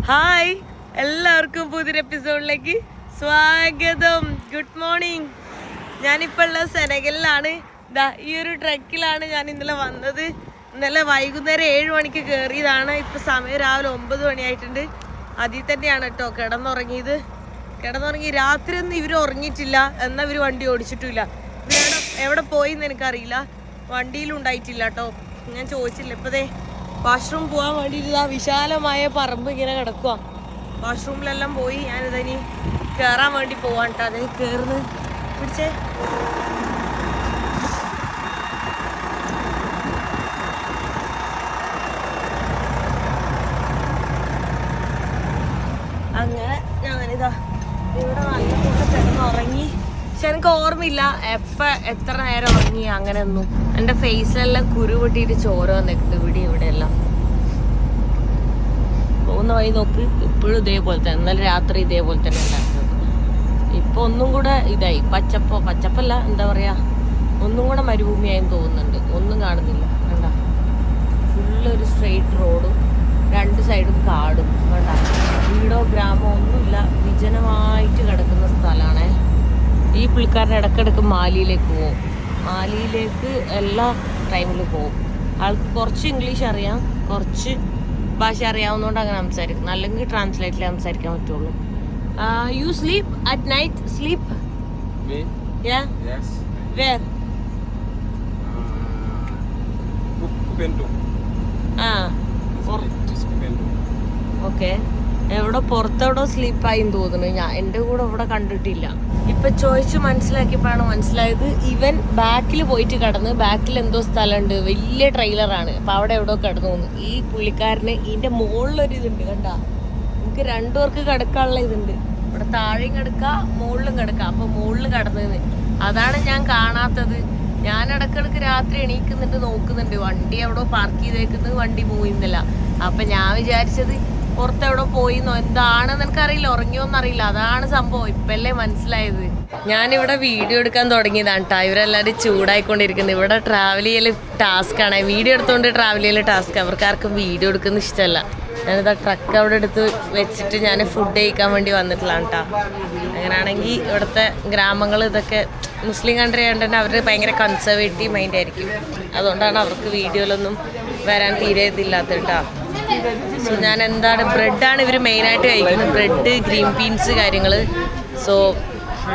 Hi, എല്ലാവർക്കും പുതിയൊരു എപ്പിസോഡിലേക്ക് സ്വാഗതം. Good morning. ഞാനിപ്പോൾ ഉള്ള സെനഗലിലാണ്. ഈ ഒരു ട്രക്കിലാണ് ഞാൻ ഇന്നലെ വന്നത്. ഇന്നലെ വൈകുന്നേരം 7 മണിക്ക് കയറിയതാണ്. ഇപ്പം സമയം രാവിലെ 9 മണിയായിട്ടുണ്ട്. അതിൽ തന്നെയാണ് കേട്ടോ കിടന്നുറങ്ങി. രാത്രി ഒന്നും ഇവർ ഉറങ്ങിയിട്ടില്ല, എന്നാൽ ഇവർ വണ്ടി ഓടിച്ചിട്ടില്ല. എവിടെ പോയിന്ന് എനിക്കറിയില്ല, വണ്ടിയിലും ഉണ്ടായിട്ടില്ല കേട്ടോ. ഞാൻ ചോദിച്ചില്ല. ഇപ്പതേ വാഷ്റൂം പോകാൻ വേണ്ടിയിട്ട് വിശാലമായ പറമ്പ് ഇങ്ങനെ കിടക്കുക. വാഷ്റൂമിലെല്ലാം പോയി ഞാനിതനി കയറാൻ വേണ്ടി പോവാൻ കേട്ടോ. അതേ കയറുന്നു പിടിച്ചേ. അങ്ങനെ ഞാനിതാ ഇവിടെ നല്ല കൂടെ കിടന്നുറങ്ങി. പക്ഷെ എനിക്ക് ഓർമ്മയില്ല എത്ര നേരം ഉറങ്ങി അങ്ങനെയൊന്നും. എൻ്റെ ഫേസിലെല്ലാം കുരു പൊട്ടിയിട്ട് ചോര വന്നിട്ടുണ്ട് ഇവിടെയെല്ലാം. പോകുന്ന വഴി നോക്ക്, ഇപ്പോഴും ഇതേപോലെ തന്നെ. ഇന്നലെ രാത്രി ഇതേപോലെ തന്നെ ഉണ്ടാക്കുന്നത്. ഇപ്പൊ ഒന്നും കൂടെ ഇതായി, പച്ചപ്പല്ല, എന്താ പറയാ, ഒന്നും കൂടെ മരുഭൂമിയായെന്ന് തോന്നുന്നുണ്ട്. ഒന്നും കാണുന്നില്ല, വേണ്ട. ഫുള്ളൊരു സ്ട്രെയിറ്റ് റോഡും 2 സൈഡും കാടും, വേണ്ട. വീടോ ഗ്രാമോ ഒന്നുമില്ല, വിജനമായിട്ട് കിടക്കുന്ന സ്ഥലമാണ്. ഈ പുള്ളിക്കാരൻ ഇടയ്ക്കിടയ്ക്ക് മാലിയിലേക്ക് പോകും. മാലിയിലേക്ക് എല്ലാ ടൈമിലും പോകും. ആൾക്ക് കുറച്ച് ഇംഗ്ലീഷ് അറിയാം, കുറച്ച് ഭാഷ അറിയാവുന്നതുകൊണ്ട് അങ്ങനെ സംസാരിക്കും. അല്ലെങ്കിൽ ട്രാൻസ്ലേറ്റിൽ സംസാരിക്കാൻ പറ്റുള്ളൂ. U sleep at night? Sleep? Yeah? Yes. Where? Okay. എവിടെ പുറത്തെവിടോ സ്ലീപ്പായിന്ന് തോന്നുന്നു. എൻ്റെ കൂടെ ഇവിടെ കണ്ടിട്ടില്ല. ഇപ്പൊ ചോദിച്ചു മനസ്സിലാക്കിയപ്പോഴാണ് മനസ്സിലായത്, ഇവൻ ബാക്കിൽ പോയിട്ട് കിടന്ന്, ബാക്കിൽ എന്തോ സ്ഥലമുണ്ട്, വലിയ ട്രെയിലറാണ്. അപ്പൊ അവിടെ എവിടെയോ കിടന്നു തോന്നുന്നു. ഈ പുള്ളിക്കാരന് ഇതിന്റെ മുകളിലൊരു ഇതുണ്ട്, കണ്ടാ. നമുക്ക് 2 പേർക്ക് കിടക്കാനുള്ള ഇതുണ്ട്. ഇവിടെ താഴെയും കിടക്കാം, മുകളിലും കിടക്കാം. അപ്പൊ മുകളിൽ കിടന്നത് അതാണ് ഞാൻ കാണാത്തത്. ഞാൻ ഇടക്കിടക്ക് രാത്രി എണീക്കുന്നുണ്ട്, നോക്കുന്നുണ്ട്, വണ്ടി എവിടോ പാർക്ക് ചെയ്തേക്കുന്നത്, വണ്ടി പോയിന്നില്ല. അപ്പൊ ഞാൻ വിചാരിച്ചത് പുറത്തെവിടെ പോയിന്നോ, എന്താണെന്ന് എനിക്കറിയില്ല, ഉറങ്ങിയോന്നറിയില്ല. അതാണ് സംഭവം. ഇപ്പല്ലേ മനസ്സിലായത്. ഞാനിവിടെ വീഡിയോ എടുക്കാൻ തുടങ്ങിയതാണ് കേട്ടോ. ഇവരെല്ലാവരും ചൂടായിക്കൊണ്ടിരിക്കുന്നത്. ഇവിടെ ട്രാവൽ ചെയ്യൽ ടാസ്ക്കാണ്. വീഡിയോ എടുത്തുകൊണ്ട് ട്രാവൽ ചെയ്യൽ ടാസ്ക്. അവർക്കാർക്കും വീഡിയോ എടുക്കുന്ന ഇഷ്ടമല്ല. ഞാനിതാ ട്രക്ക് അവിടെ എടുത്ത് വെച്ചിട്ട് ഞാൻ ഫുഡ് കഴിക്കാൻ വേണ്ടി വന്നിട്ടുള്ളതാണ് കേട്ടോ. അങ്ങനെയാണെങ്കിൽ ഇവിടുത്തെ ഗ്രാമങ്ങൾ ഇതൊക്കെ മുസ്ലിം കൺട്രി ആയതുകൊണ്ട് തന്നെ അവർ ഭയങ്കര കൺസർവേറ്റീവ് മൈൻഡ് ആയിരിക്കും. അതുകൊണ്ടാണ് അവർക്ക് വീഡിയോയിലൊന്നും വരാൻ തീരെ ഇതില്ലാത്ത കേട്ടോ. സോ ഞാൻ എന്താണ്, ബ്രെഡാണ് ഇവർ മെയിനായിട്ട് കഴിക്കുന്നത്. ബ്രെഡ്, ഗ്രീൻ ബീൻസ് കാര്യങ്ങൾ. സോ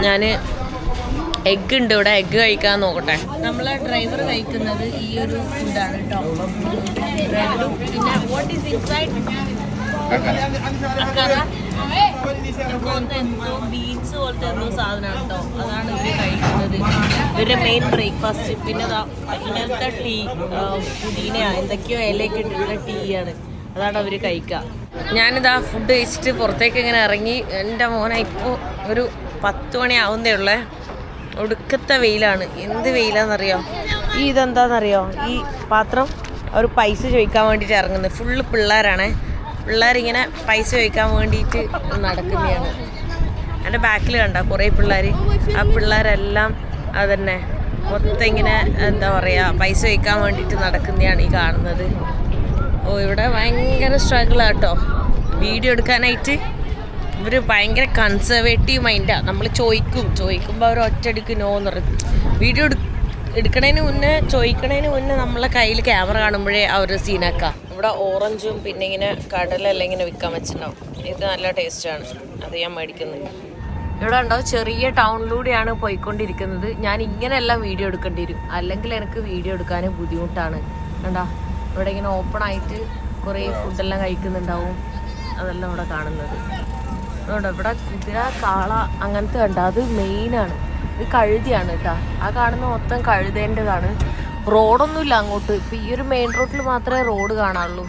ഞാൻ എഗ്ഗ് ഉണ്ട് ഇവിടെ, എഗ്ഗ് കഴിക്കാൻ നോക്കട്ടെ. നമ്മളെ ഡ്രൈവർ കഴിക്കുന്നത് ഈ ഒരു ഫുഡാണ് കേട്ടോ. ബ്രെഡും പിന്നെ വാട്ട് ഈസ് ഇൻസൈഡ്? എന്തോ ബീൻസ് പോലത്തെ എന്തോ സാധനമാണ് കേട്ടോ. അതാണ് ഇവർ കഴിക്കുന്നത്, ഇവരുടെ മെയിൻ ബ്രേക്ക്ഫാസ്റ്റ്. പിന്നെ ഇങ്ങനത്തെ ടീ, പുതിന എന്തൊക്കെയോ ഇലയൊക്കെ ഇട്ടിട്ടുള്ള ടീ ആണ്, അതാണ് അവർ കഴിക്കുക. ഞാനിതാ ഫുഡ് കഴിച്ചിട്ട് പുറത്തേക്ക് ഇങ്ങനെ ഇറങ്ങി. എൻ്റെ മോനെ ഇപ്പോൾ ഒരു 10 മണി ആവുന്നേ ഉള്ളേ. ഒടുക്കത്തെ വെയിലാണ്. എന്ത് വെയിലാണെന്നറിയോ? ഇതെന്താണെന്നറിയോ? ഈ പാത്രം അവർ പൈസ ചോദിക്കാൻ വേണ്ടിയിട്ട് ഇറങ്ങുന്നത്. ഫുള്ള് പിള്ളേരാണ്. പിള്ളേരിങ്ങനെ പൈസ ചോദിക്കാൻ വേണ്ടിയിട്ട് നടക്കുന്നതാണ്. എൻ്റെ ബാക്കിൽ കണ്ട കുറേ പിള്ളേർ. ആ പിള്ളേരെല്ലാം അതന്നെ മൊത്തം ഇങ്ങനെ എന്താ പറയുക, പൈസ ചോദിക്കാൻ വേണ്ടിയിട്ട് നടക്കുന്നതാണ് ഈ കാണുന്നത്. ഓ, ഇവിടെ ഭയങ്കര സ്ട്രഗിളാട്ടോ വീഡിയോ എടുക്കാനായിട്ട്. ഇവർ ഭയങ്കര കൺസർവേറ്റീവ് മൈൻഡാണ്. നമ്മൾ ചോദിക്കുമ്പോൾ അവർ ഒറ്റയടിക്ക് നോ എന്ന് പറയും. വീഡിയോ ചോദിക്കണതിന് മുന്നേ നമ്മളെ കയ്യിൽ ക്യാമറ കാണുമ്പോഴേ അവർ സീനാക്കാം. ഇവിടെ ഓറഞ്ചും പിന്നെ ഇങ്ങനെ കടലെല്ലാം ഇങ്ങനെ വിൽക്കാൻ വെച്ചിട്ടുണ്ടാവും. ഇത് നല്ല ടേസ്റ്റാണ്, അത് ഞാൻ മേടിക്കുന്നത്. ഇവിടെ ഉണ്ടോ, ചെറിയ ടൗണിലൂടെയാണ് പോയിക്കൊണ്ടിരിക്കുന്നത്. ഞാൻ ഇങ്ങനെയെല്ലാം വീഡിയോ എടുക്കേണ്ടി വരും, അല്ലെങ്കിൽ എനിക്ക് വീഡിയോ എടുക്കാൻ ബുദ്ധിമുട്ടാണ്. കണ്ടാ, ഇവിടെ ഇങ്ങനെ ഓപ്പൺ ആയിട്ട് കുറേ ഫുഡെല്ലാം കഴിക്കുന്നുണ്ടാവും. അതെല്ലാം ഇവിടെ കാണുന്നത്. ഇവിടെ കുതിര, കാള അങ്ങനത്തെ കണ്ട, അത് മെയിനാണ്. ഇത് കഴുതിയാണ് കേട്ടോ. ആ കാണുന്ന മൊത്തം കഴുതേൻ്റെതാണ്. റോഡൊന്നുമില്ല അങ്ങോട്ട്. ഇപ്പം ഈ ഒരു മെയിൻ റോഡിൽ മാത്രമേ റോഡ് കാണാറുള്ളൂ.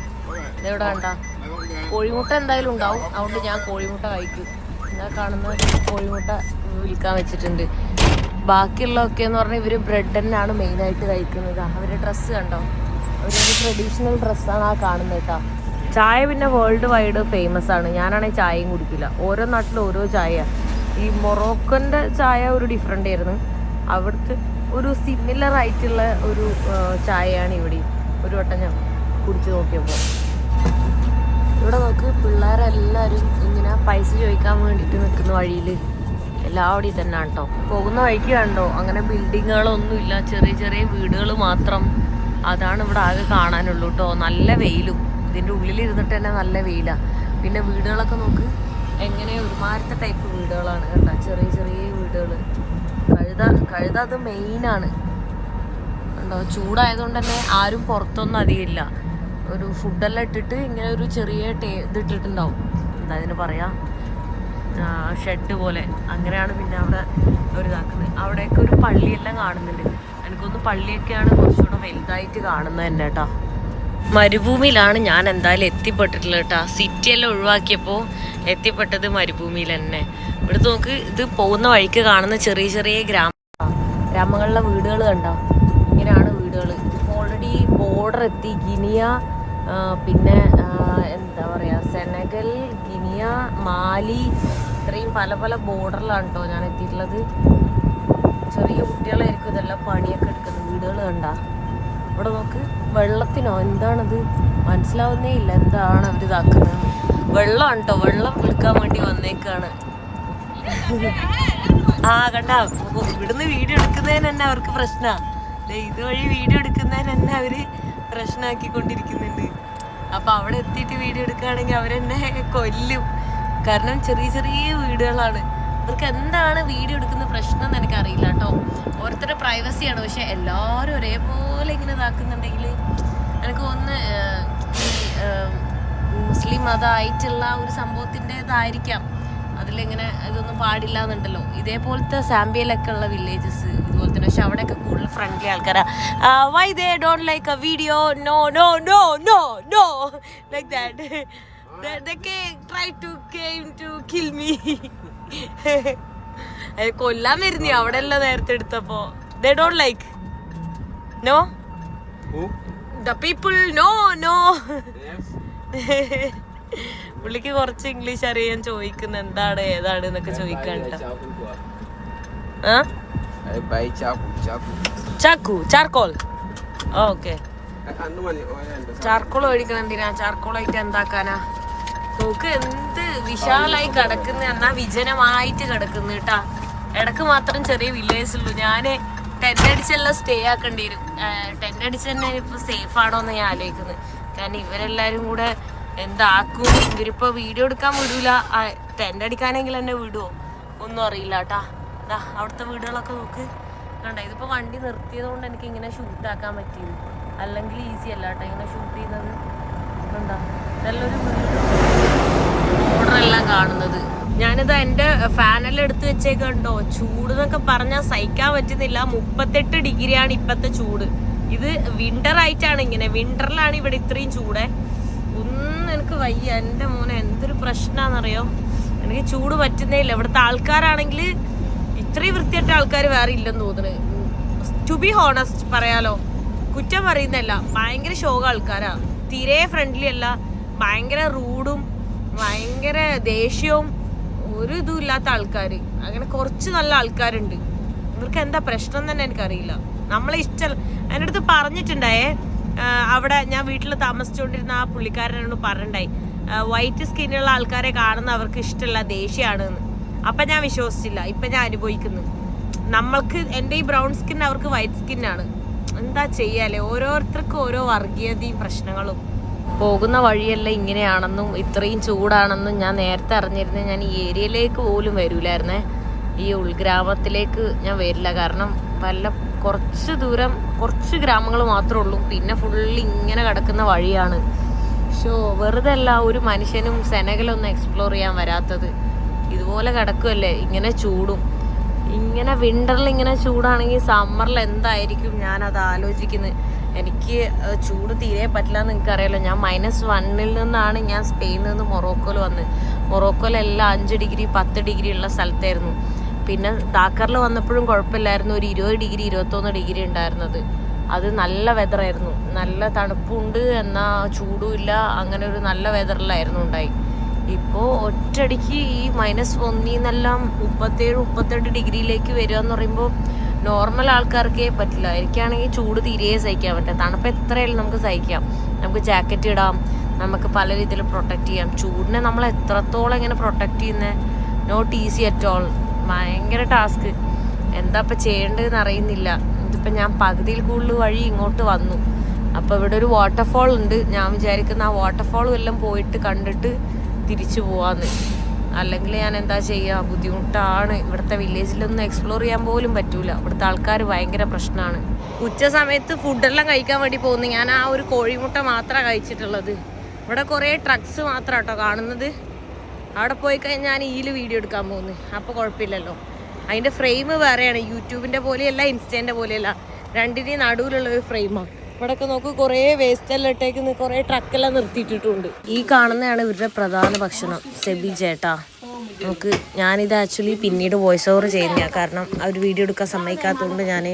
ഇതെവിടെ കണ്ട, കോഴിമുട്ട എന്തായാലും ഉണ്ടാവും, അതുകൊണ്ട് ഞാൻ കോഴിമുട്ട കഴിക്കും. ഞാൻ കാണുന്ന കോഴിമുട്ട വിൽക്കാൻ വെച്ചിട്ടുണ്ട്. ബാക്കിയുള്ളതൊക്കെ എന്ന് പറഞ്ഞാൽ ഇവർ ബ്രെഡ് തന്നെയാണ് മെയിനായിട്ട് കഴിക്കുന്നത്. അവരുടെ ഡ്രസ്സ് കണ്ടോ, അവരൊരു ട്രഡീഷണൽ ഡ്രസ്സാണ് ആ കാണുന്നത് കേട്ടോ. ചായ പിന്നെ വേൾഡ് വൈഡ് ഫേമസ് ആണ്. ഞാനാണെങ്കിൽ ചായയും കുടിക്കില്ല. ഓരോ നാട്ടിലും ഓരോ ചായ. ഈ മൊറോക്കൻ്റെ ചായ ഒരു ഡിഫറെൻ്റ് ആയിരുന്നു. അവിടുത്തെ ഒരു സിമിലർ ആയിട്ടുള്ള ഒരു ചായയാണ് ഇവിടെ. ഒരു വട്ടം ഞാൻ കുടിച്ചു നോക്കിയപ്പോൾ ഇവിടെ നോക്ക്, പിള്ളേരെല്ലാവരും ഇങ്ങനെ പൈസ ചോദിക്കാൻ വേണ്ടിയിട്ട് നിൽക്കുന്ന വഴിയിൽ എല്ലാവിടെയും തന്നെ കേട്ടോ. പോകുന്ന വഴിക്ക് കണ്ടോ, അങ്ങനെ ബിൽഡിങ്ങുകളൊന്നുമില്ല, ചെറിയ ചെറിയ വീടുകൾ മാത്രം. അതാണ് ഇവിടെ ആകെ കാണാനുള്ളൂ കേട്ടോ. നല്ല വെയിലും, ഇതിൻ്റെ ഉള്ളിലിരുന്നിട്ട് തന്നെ നല്ല വെയിലാണ്. പിന്നെ വീടുകളൊക്കെ നോക്ക്, എങ്ങനെ ഒരുമാരത്തെ ടൈപ്പ് വീടുകളാണ് കേട്ടോ, ചെറിയ ചെറിയ വീടുകൾ. കഴുത അത് മെയിനാണ് കണ്ടോ. ചൂടായതുകൊണ്ട് തന്നെ ആരും പുറത്തൊന്നും അധികമില്ല. ഒരു ഫുഡെല്ലാം ഇട്ടിട്ട് ഇങ്ങനെ ഒരു ചെറിയ ഇതിട്ടിട്ടുണ്ടാവും, എന്താ അതിന് പറയാ, ഷെഡ് പോലെ. അങ്ങനെയാണ് പിന്നെ അവിടെ ഒരു ഇതാക്കുന്നത്. അവിടെയൊക്കെ ഒരു പള്ളിയെല്ലാം കാണുന്നുണ്ട്. എനിക്കൊന്ന് പള്ളിയൊക്കെയാണ് കുറച്ചുകൂടെ വലുതായിട്ട് കാണുന്നത് തന്നെ കേട്ടോ. മരുഭൂമിയിലാണ് ഞാൻ എന്തായാലും എത്തിപ്പെട്ടിട്ടുള്ളത് കേട്ടോ. സിറ്റിയെല്ലാം ഒഴിവാക്കിയപ്പോൾ എത്തിപ്പെട്ടത് മരുഭൂമിയിൽ തന്നെ. ഇവിടെ നോക്ക്, ഇത് പോകുന്ന വഴിക്ക് കാണുന്ന ചെറിയ ചെറിയ ഗ്രാമങ്ങളിലെ വീടുകൾ കണ്ടോ, ഇങ്ങനെയാണ് വീടുകൾ. ഇപ്പോൾ ഓൾറെഡി ബോർഡർ എത്തി. ഗിനിയ, പിന്നെ എന്താ പറയുക, സെനഗൽ, ഗിനിയ, മാലി, ഇത്രയും പല പല ബോർഡറിലാണ് കേട്ടോ ഞാൻ എത്തിയിട്ടുള്ളത്. ചെറിയ കുട്ടികളായിരിക്കും ഇതെല്ലാം പണിയൊക്കെ എടുക്കുന്നത്. വീടുകൾ കണ്ട ഇവിടെ നോക്ക്, വെള്ളത്തിനോ എന്താണത് മനസ്സിലാവുന്നേ ഇല്ല, എന്താണ് അവർ ഇതാക്കുന്നത്. വെള്ളമാണ് കേട്ടോ, വെള്ളം എടുക്കാൻ വേണ്ടി വന്നേക്കാണ്. കണ്ട, ഇവിടുന്ന് വീഡിയോ എടുക്കുന്നതിന് തന്നെ അവർക്ക് പ്രശ്നമാണ്. ഇതുവഴി വീഡിയോ എടുക്കുന്നതിന് തന്നെ അവര് പ്രശ്നമാക്കിക്കൊണ്ടിരിക്കുന്നുണ്ട്. അപ്പൊ അവിടെ എത്തിയിട്ട് വീഡിയോ എടുക്കുകയാണെങ്കിൽ അവരെന്നെ കൊല്ലും. കാരണം ചെറിയ ചെറിയ വീടുകളാണ്. അവർക്ക് എന്താണ് വീഡിയോ എടുക്കുന്ന പ്രശ്നം എന്ന് എനിക്കറിയില്ല കേട്ടോ. ഓരോരുത്തരുടെ പ്രൈവസിയാണ്. പക്ഷെ എല്ലാവരും ഒരേപോലെ ഇങ്ങനെ ഇതാക്കുന്നുണ്ടെങ്കിൽ എനിക്ക് തോന്നുന്നു മുസ്ലിം മതമായിട്ടുള്ള ഒരു സംഭവത്തിൻ്റെതായിരിക്കാം. അതിലിങ്ങനെ ഇതൊന്നും പാടില്ല എന്നുണ്ടല്ലോ. ഇതേപോലത്തെ സാമ്പിയയിലൊക്കെ ഉള്ള വില്ലേജസ് ഇതുപോലെ തന്നെ. പക്ഷെ അവിടെയൊക്കെ കൂടുതൽ ഫ്രണ്ട്ലി ആൾക്കാരാ. Why they don't like a video, no no no no no like that. They try to came to kill me. കൊല്ലാൻ വരുന്നേ അവിടെ എല്ലാം നേരത്തെ എടുത്തപ്പോ. They don't like. No? Who? The people. No, no. Yes. പുള്ളിക്ക് കുറച്ച് English അറിയാൻ ചോദിക്കുന്ന എന്താണ് ഏതാണ് എന്നൊക്കെ ചോദിക്കാൻ. ചാക്കു, ചാർക്കോൾ. ഓക്കെ, ചാർക്കോൾ മേടിക്കണം. എന്തിനാ ചാർക്കോളായിട്ട് എന്താക്കാനാ? നോക്ക് എന്ത് വിശാലായി കിടക്കുന്ന, എന്നാ വിജനമായിട്ട് കിടക്കുന്നു കേട്ടാ. ഇടക്ക് മാത്രം ചെറിയ വില്ലേജ് ഉള്ളൂ. ഞാന് ടെന്റ് അടിച്ചെല്ലാം സ്റ്റേ ആക്കേണ്ടി വരും. ടെന്റ് അടിച്ച് തന്നെ ഇപ്പൊ സേഫ് ആണോ എന്ന് ഞാൻ ആലോചിക്കുന്നത്. കാരണം ഇവരെല്ലാരും കൂടെ എന്താക്കും. ഇവരിപ്പോ വീഡിയോ എടുക്കാൻ വിടൂല, ടെന്റ് അടിക്കാനെങ്കിൽ എന്നെ വിടുവോ ഒന്നും അറിയില്ല കേട്ടാ. ഇതാ അവിടുത്തെ വീടുകളൊക്കെ നോക്ക് കണ്ട. ഇതിപ്പോ വണ്ടി നിർത്തിയത് കൊണ്ട് എനിക്ക് ഇങ്ങനെ ഷൂട്ടാക്കാൻ പറ്റിയത്, അല്ലെങ്കിൽ ഈസി അല്ല കേട്ടോ ഇങ്ങനെ ഷൂട്ട് ചെയ്യുന്നത്. കണ്ടോ, നല്ലൊരു ബോർഡറെല്ലാം കാണുന്നത്. ഞാനിത് എൻ്റെ ഫാനെല്ലാം എടുത്ത് വെച്ചേക്കണ്ടോ. ചൂട് എന്നൊക്കെ പറഞ്ഞാൽ സഹിക്കാൻ പറ്റുന്നില്ല. 38 ഡിഗ്രിയാണ് ഇപ്പത്തെ ചൂട്. ഇത് വിന്റർ ആയിട്ടാണ് ഇങ്ങനെ. വിന്ററിലാണ് ഇവിടെ ഇത്രയും ചൂട്. ഒന്നും എനിക്ക് വയ്യ. എൻ്റെ മോനെ എന്തൊരു പ്രശ്നമാണെന്നറിയോ, എനിക്ക് ചൂട് പറ്റുന്നേ ഇല്ല. ഇവിടുത്തെ ആൾക്കാരാണെങ്കിൽ ഇത്രയും വൃത്തിയായിട്ട ആൾക്കാർ വേറെ ഇല്ലെന്ന് തോന്നുന്നു. ടു ബി ഹോണസ്റ്റ് പറയാലോ, കുറ്റം പറയുന്നല്ല, ഭയങ്കര ശോക ആൾക്കാരാ. തീരെ ഫ്രണ്ട്ലി അല്ല, ഭയങ്കര റൂഡും ഭയങ്കര ദേഷ്യവും ഒരു ഇതും ഇല്ലാത്ത ആൾക്കാർ. അങ്ങനെ കുറച്ച് നല്ല ആൾക്കാരുണ്ട്. ഇവർക്ക് എന്താ പ്രശ്നം തന്നെ എനിക്കറിയില്ല. നമ്മളെ ഇഷ്ടം എൻ്റെ അടുത്ത് പറഞ്ഞിട്ടുണ്ടായേ. അവിടെ ഞാൻ വീട്ടിൽ താമസിച്ചുകൊണ്ടിരുന്ന ആ പുള്ളിക്കാരനോട് പറഞ്ഞിട്ടുണ്ടായി, വൈറ്റ് സ്കിന്നുള്ള ആൾക്കാരെ കാണുന്ന അവർക്ക് ഇഷ്ടമല്ല, ദേഷ്യമാണെന്ന്. അപ്പം ഞാൻ വിശ്വസിച്ചില്ല. ഇപ്പം ഞാൻ അനുഭവിക്കുന്നു. നമ്മൾക്ക് എൻ്റെ ഈ ബ്രൗൺ സ്കിൻ, അവർക്ക് വൈറ്റ് സ്കിന്നാണ്. എന്താ ചെയ്യാല്ലേ, ഓരോരുത്തർക്കും ഓരോ വർഗീയതയും പ്രശ്നങ്ങളും. പോകുന്ന വഴിയെല്ലാം ഇങ്ങനെയാണെന്നും ഇത്രയും ചൂടാണെന്നും ഞാൻ നേരത്തെ അറിഞ്ഞിരുന്നേ ഞാൻ ഈ ഏരിയയിലേക്ക് പോലും വരില്ലായിരുന്നേ. ഈ ഉൾഗ്രാമത്തിലേക്ക് ഞാൻ വരില്ല. കാരണം കുറച്ച് ദൂരം, കുറച്ച് ഗ്രാമങ്ങൾ മാത്രമേ ഉള്ളൂ. പിന്നെ ഫുള്ളി ഇങ്ങനെ കിടക്കുന്ന വഴിയാണ്. വെറുതെ അല്ല ഒരു മനുഷ്യനും സെനഗലൊന്നും എക്സ്പ്ലോർ ചെയ്യാൻ വരാത്തത്. ഇതുപോലെ കിടക്കുമല്ലേ ഇങ്ങനെ ചൂടും. ഇങ്ങനെ വിൻ്ററിൽ ഇങ്ങനെ ചൂടാണെങ്കിൽ സമ്മറിൽ എന്തായിരിക്കും ഞാനത് ആലോചിക്കുന്നത്. എനിക്ക് ചൂട് തീരെ പറ്റില്ല എന്ന് എനിക്കറിയാലോ. ഞാൻ -1 നിന്നാണ് ഞാൻ സ്പെയിനിൽ നിന്ന് മൊറോക്കോയിൽ വന്നത്. മൊറോക്കോയിലെല്ലാം 5 ഡിഗ്രി 10 ഡിഗ്രി ഉള്ള സ്ഥലത്തായിരുന്നു. പിന്നെ ദാക്കറിൽ വന്നപ്പോഴും കുഴപ്പമില്ലായിരുന്നു, ഒരു 20 ഡിഗ്രി 21 ഡിഗ്രി ഉണ്ടായിരുന്നത്. അത് നല്ല വെതറായിരുന്നു, നല്ല തണുപ്പുണ്ട് എന്നാൽ ചൂടുമില്ല, അങ്ങനെ ഒരു നല്ല വെതറിലായിരുന്നു ഉണ്ടായി. ഇപ്പോൾ ഒറ്റയടിക്ക് ഈ -1 നിന്നെല്ലാം 37-38 ഡിഗ്രിയിലേക്ക് വരിക എന്ന് പറയുമ്പോൾ നോർമൽ ആൾക്കാർക്കേ പറ്റില്ല. എനിക്കാണെങ്കിൽ ചൂട് തീരെ സഹിക്കാൻ പറ്റില്ല. തണുപ്പ് എത്രയായാലും നമുക്ക് സഹിക്കാം, നമുക്ക് ജാക്കറ്റ് ഇടാം, നമുക്ക് പല രീതിയിൽ പ്രൊട്ടക്റ്റ് ചെയ്യാം. ചൂടിനെ നമ്മൾ എത്രത്തോളം ഇങ്ങനെ പ്രൊട്ടക്റ്റ് ചെയ്യുന്നത് നോട്ട് ഈസി അറ്റ് ഓൾ. ഭയങ്കര ടാസ്ക്. എന്താ ഇപ്പം ചെയ്യേണ്ടതെന്ന് അറിയുന്നില്ല. ഇതിപ്പോൾ ഞാൻ പകുതിയിൽ കൂടുതൽ വഴി ഇങ്ങോട്ട് വന്നു. അപ്പോൾ ഇവിടെ ഒരു വാട്ടർഫോൾ ഉണ്ട്. ഞാൻ വിചാരിക്കുന്ന ആ വാട്ടർഫോളും എല്ലാം പോയിട്ട് കണ്ടിട്ട് തിരിച്ചു പോവാന്ന്. അല്ലെങ്കിൽ ഞാൻ എന്താ ചെയ്യുക, ബുദ്ധിമുട്ടാണ്. ഇവിടുത്തെ വില്ലേജിലൊന്നും എക്സ്പ്ലോർ ചെയ്യാൻ പോലും പറ്റൂല. ഇവിടുത്തെ ആൾക്കാർ ഭയങ്കര പ്രശ്നമാണ്. ഉച്ച സമയത്ത് ഫുഡെല്ലാം കഴിക്കാൻ വേണ്ടി പോകുന്നു. ഞാൻ ആ ഒരു കോഴിമുട്ട മാത്രമാണ് കഴിച്ചിട്ടുള്ളത്. ഇവിടെ കുറേ ട്രക്സ് മാത്രം കേട്ടോ കാണുന്നത്. അവിടെ പോയി കഴിഞ്ഞാൽ ഞാൻ ഇതിൽ വീഡിയോ എടുക്കാൻ പോകുന്നത്. അപ്പോൾ കുഴപ്പമില്ലല്ലോ. അതിൻ്റെ ഫ്രെയിം വേറെയാണ്. യൂട്യൂബിൻ്റെ പോലെയല്ല, ഇൻസ്റ്റേൻ്റെ പോലെയല്ല. രണ്ടിൻ്റെയും നടുവിലുള്ളൊരു ഫ്രെയിമാണ്. ഇവിടെയൊക്കെ നോക്ക് കുറേ വേസ്റ്റെല്ലാം ഇട്ടേക്കുന്ന കുറേ ട്രക്കെല്ലാം നിർത്തിയിട്ടിട്ടുണ്ട്. ഈ കാണുന്നതാണ് ഇവരുടെ പ്രധാന ഭക്ഷണം. സെബി ചേട്ടാ നമുക്ക് ഞാനിത് ആക്ച്വലി പിന്നീട് വോയിസ് ഓവർ ചെയ്യുന്നതാണ്. കാരണം അവർ വീഡിയോ എടുക്കാൻ സമ്മതിക്കാത്തതുകൊണ്ട് ഞാൻ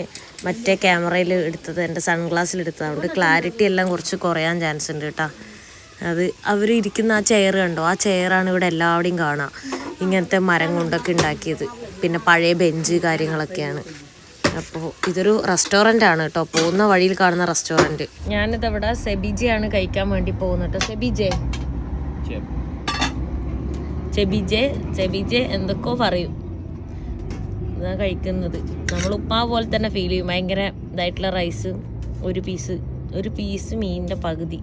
മറ്റേ ക്യാമറയിൽ എടുത്തത്, എൻ്റെ സൺഗ്ലാസ്സിൽ എടുത്തതുകൊണ്ട് ക്ലാരിറ്റി എല്ലാം കുറച്ച് കുറയാൻ ചാൻസ് ഉണ്ട് കേട്ടോ. അത് അവർ ഇരിക്കുന്ന ആ ചെയർ കണ്ടോ, ആ ചെയറാണ് ഇവിടെ എല്ലാവിടെയും കാണാം. ഇങ്ങനത്തെ മരം കൊണ്ടൊക്കെ ഉണ്ടാക്കിയത്. പിന്നെ പഴയ ബെഞ്ച് കാര്യങ്ങളൊക്കെയാണ്. അപ്പോൾ ഇതൊരു റെസ്റ്റോറൻ്റ് ആണ് കേട്ടോ, പോകുന്ന വഴിയിൽ കാണുന്ന റെസ്റ്റോറൻറ്റ്. ഞാനിതവിടെ സെബിജയാണ് കഴിക്കാൻ വേണ്ടി പോകുന്നത് കേട്ടോ. ചെബിജെ എന്തൊക്കെയോ പറയും. ഇതാ കഴിക്കുന്നത്. നമ്മൾ ഉപ്പാവ് പോലെ തന്നെ ഫീൽ ചെയ്യും. ഭയങ്കര ഇതായിട്ടുള്ള റൈസ്, ഒരു പീസ് മീനിൻ്റെ പകുതി,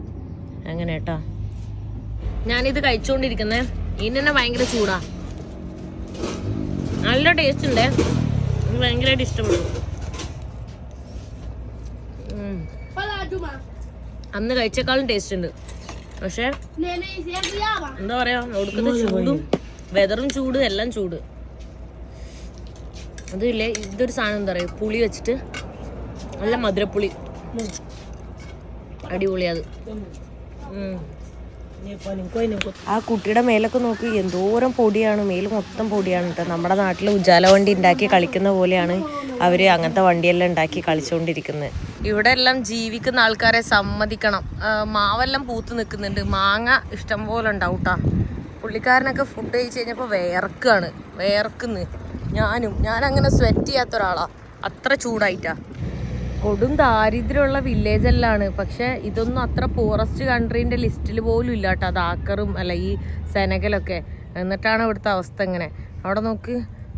അങ്ങനെ കേട്ടോ. ഞാനിത് കഴിച്ചുകൊണ്ടിരിക്കുന്നത്. ഇതിന് തന്നെ ഭയങ്കര ചൂടാ. നല്ല ടേസ്റ്റ് ഉണ്ട്. ഭയങ്കരമായിട്ട് ഇഷ്ടപ്പെടും. അന്ന് കഴിച്ചേക്കാളും ടേസ്റ്റ് ഉണ്ട്. പക്ഷെ എന്താ പറയാ, ഒടുക്കുന്ന ചൂടും വെതറും ചൂട് എല്ലാം ചൂട്. അതില്ലേ, ഇതൊരു സാധനം എന്താ പറയുക, പുളി വെച്ചിട്ട് നല്ല മധുരപ്പുളി, അടിപൊളിയത്. ആ കുട്ടിയുടെ മേലൊക്കെ നോക്കി എന്തോരം പൊടിയാണ്. മേല് മൊത്തം പൊടിയാണ് കേട്ടോ. നമ്മുടെ നാട്ടിൽ ഉജാല വണ്ടി ഉണ്ടാക്കി കളിക്കുന്ന പോലെയാണ് അവർ അങ്ങനത്തെ വണ്ടിയെല്ലാം ഉണ്ടാക്കി കളിച്ചുകൊണ്ടിരിക്കുന്നത്. ഇവിടെ എല്ലാം ജീവിക്കുന്ന ആൾക്കാരെ സമ്മതിക്കണം. മാവെല്ലാം പൂത്ത് നിൽക്കുന്നുണ്ട്. മാങ്ങ ഇഷ്ടം പോലെ ഉണ്ടാവും കേട്ടോ. പുള്ളിക്കാരനൊക്കെ ഫുഡ് കഴിച്ച് കഴിഞ്ഞപ്പോൾ വേർക്കുന്നു. ഞാനങ്ങനെ സ്വെറ്റ് ചെയ്യാത്ത ഒരാളാണ്. അത്ര ചൂടായിട്ടാ. കൊടും ദാരിദ്ര്യമുള്ള വില്ലേജെല്ലാണ്. പക്ഷെ ഇതൊന്നും അത്ര പോറസ്റ്റ് കൺട്രീൻ്റെ ലിസ്റ്റിൽ പോലും ഇല്ല കേട്ടോ. ദാക്കറും അല്ല ഈ സെനഗലൊക്കെ. എന്നിട്ടാണ് ഇവിടുത്തെ അവസ്ഥ ഇങ്ങനെ. അവിടെ നോക്ക്,